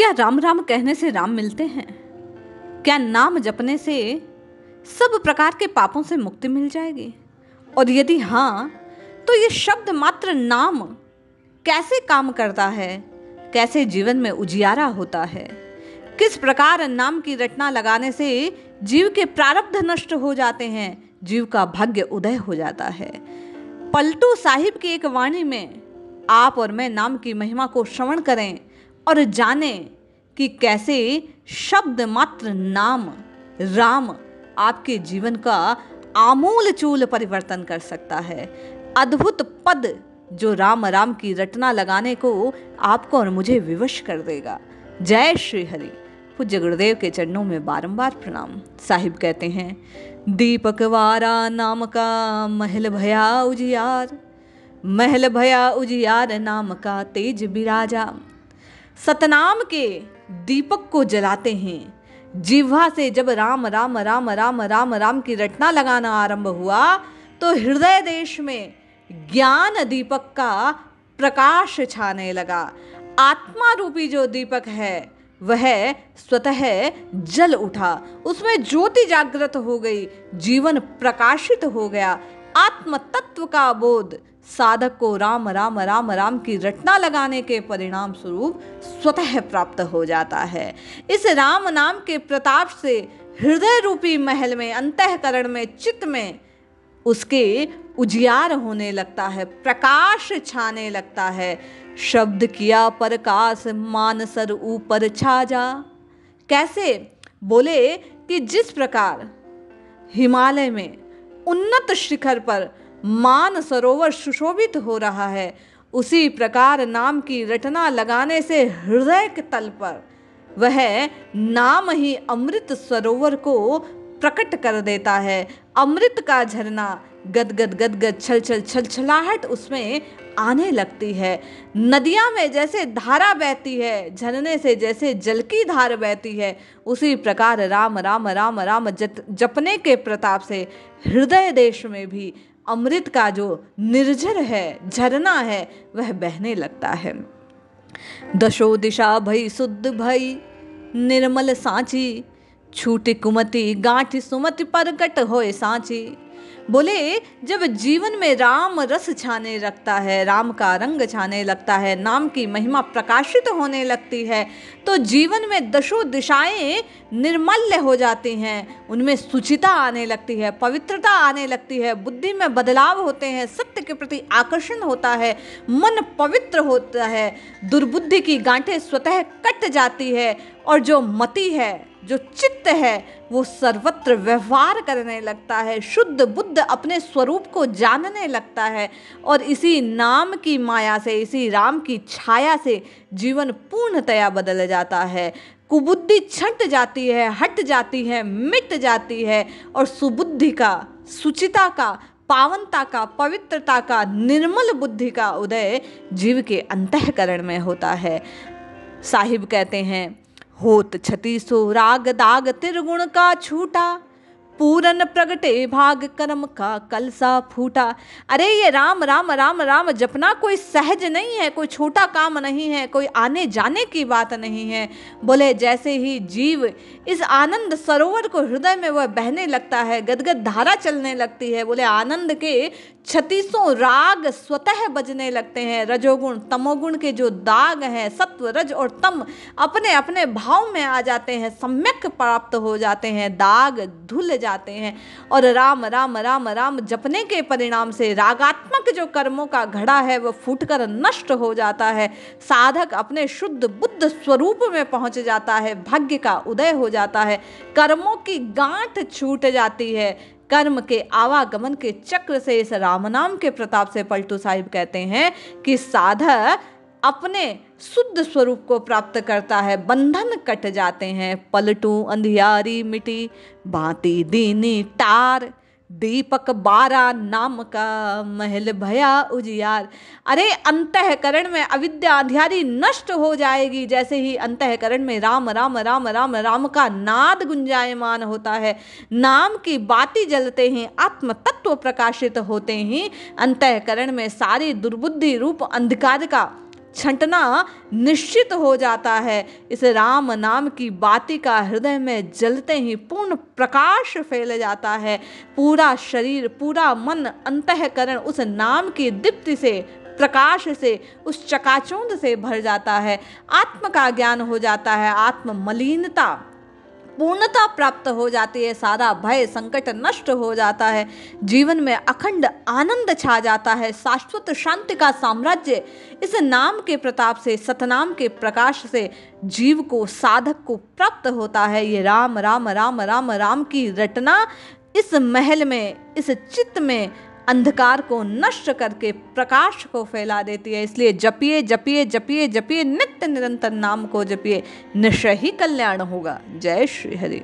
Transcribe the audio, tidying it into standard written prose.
क्या राम राम कहने से राम मिलते हैं? क्या नाम जपने से सब प्रकार के पापों से मुक्ति मिल जाएगी? और यदि हाँ, तो ये शब्द मात्र नाम कैसे काम करता है? कैसे जीवन में उजियारा होता है? किस प्रकार नाम की रटना लगाने से जीव के प्रारब्ध नष्ट हो जाते हैं, जीव का भाग्य उदय हो जाता है। पलटू साहिब की एक वाणी में आप और मैं नाम की महिमा को श्रवण करें और जानें कि कैसे शब्द मात्र नाम राम आपके जीवन का आमूल चूल परिवर्तन कर सकता है। अद्भुत पद जो राम राम की रटना लगाने को आपको और मुझे विवश कर देगा। जय श्री हरि। पूज्य गुरुदेव के चरणों में बारंबार प्रणाम। साहिब कहते हैं, दीपक वारा नाम का महल भया उजियार, महल भया उजियार नाम का तेज बिराजा। सतनाम के दीपक को जलाते हैं। जिह्वा से जब राम राम राम राम राम राम की रटना लगाना आरंभ हुआ तो हृदय देश में ज्ञान दीपक का प्रकाश छाने लगा। आत्मा रूपी जो दीपक है वह स्वतः जल उठा, उसमें ज्योति जागृत हो गई, जीवन प्रकाशित हो गया। आत्म तत्व का बोध साधक को राम राम राम राम की रटना लगाने के परिणाम स्वरूप स्वतः प्राप्त हो जाता है। इस राम नाम के प्रताप से हृदय रूपी महल में, अंतःकरण में, चित्त में उसके उजियार होने लगता है, प्रकाश छाने लगता है। शब्द किया प्रकाश मानसर ऊपर छा जा। कैसे? बोले कि जिस प्रकार हिमालय में उन्नत शिखर पर मान सरोवर सुशोभित हो रहा है, उसी प्रकार नाम की रटना लगाने से हृदय के तल पर वह नाम ही अमृत सरोवर को प्रकट कर देता है। अमृत का झरना गदगद गदगद छल छल छल छलाहट उसमें आने लगती है। नदियाँ में जैसे धारा बहती है, झरने से जैसे जल की धार बहती है, उसी प्रकार राम राम राम राम जपने के प्रताप से हृदय देश में भी अमृत का जो निर्झर है, झरना है, वह बहने लगता है। दशो दिशा भई शुद्ध भई निर्मल सांची, छूटी कुमति गांठी सुमति प्रकट होए सांची। बोले जब जीवन में राम रस छाने लगता है, राम का रंग छाने लगता है, नाम की महिमा प्रकाशित होने लगती है, तो जीवन में दशों दिशाएं निर्मल्य हो जाती हैं, उनमें सुचिता आने लगती है, पवित्रता आने लगती है, बुद्धि में बदलाव होते हैं, सत्य के प्रति आकर्षण होता है, मन पवित्र होता है, दुर्बुद्धि की गांठें स्वतः कट जाती है और जो मति है, जो चित्त है, वो सर्वत्र व्यवहार करने लगता है, शुद्ध बुद्ध अपने स्वरूप को जानने लगता है और इसी नाम की माया से, इसी राम की छाया से जीवन पूर्णतया बदल जाता है। कुबुद्धि छंट जाती है, हट जाती है, मिट जाती है और सुबुद्धि का, सुचिता का, पावनता का, पवित्रता का, निर्मल बुद्धि का उदय जीव के अंतःकरण में होता है। साहिब कहते हैं, होत छति सो राग दाग त्रिगुण का छूटा, पूरन प्रगटे भाग कर्म का कलसा फूटा। अरे ये राम राम राम राम जपना कोई सहज नहीं है, कोई छोटा काम नहीं है, कोई आने जाने की बात नहीं है। बोले जैसे ही जीव इस आनंद सरोवर को हृदय में वह बहने लगता है, गदगद धारा चलने लगती है, बोले आनंद के 36 राग स्वतः बजने लगते हैं। रजोगुण तमोगुण के जो दाग हैं, सत्व रज और तम अपने अपने भाव में आ जाते हैं, सम्यक प्राप्त हो जाते हैं, दाग धुल जाते हैं और राम राम राम राम जपने के परिणाम से रागात्मक जो कर्मों का घड़ा है वह फूटकर नष्ट हो जाता है। साधक अपने शुद्ध बुद्ध स्वरूप में पहुंच जाता है, भाग्य का उदय हो जाता है, कर्मों की गांठ छूट जाती है। कर्म के आवागमन के चक्र से इस राम नाम के प्रताप से पलटू साहिब कहते हैं कि साधक अपने शुद्ध स्वरूप को प्राप्त करता है, बंधन कट जाते हैं। पलटू अंधियारी मिटी भांति दीनी टार, दीपक बारा नाम का महल भया उजियार। अरे अंतःकरण में अविद्या अंधियारी नष्ट हो जाएगी जैसे ही अंतःकरण में राम राम राम राम राम का नाद गुंजायमान होता है। नाम की बाती जलते ही, आत्म तत्व प्रकाशित होते ही अंतःकरण में सारी दुर्बुद्धि रूप अंधकार का छंटना निश्चित हो जाता है। इस राम नाम की बातिका हृदय में जलते ही पूर्ण प्रकाश फैल जाता है। पूरा शरीर, पूरा मन, अंतःकरण उस नाम की दीप्ति से, प्रकाश से, उस चकाचौंध से भर जाता है। आत्म का ज्ञान हो जाता है, आत्म मलिनता पूर्णता प्राप्त हो जाती है, सारा भय संकट नष्ट हो जाता है, जीवन में अखंड आनंद छा जाता है, शाश्वत शांति का साम्राज्य इस नाम के प्रताप से, सतनाम के प्रकाश से जीव को, साधक को प्राप्त होता है। ये राम राम राम राम राम की रटना इस महल में, इस चित्त में अंधकार को नष्ट करके प्रकाश को फैला देती है। इसलिए जपिए जपिए जपिए जपिए, नित्य निरंतर नाम को जपिए, निश्चय ही कल्याण होगा। जय श्री हरि।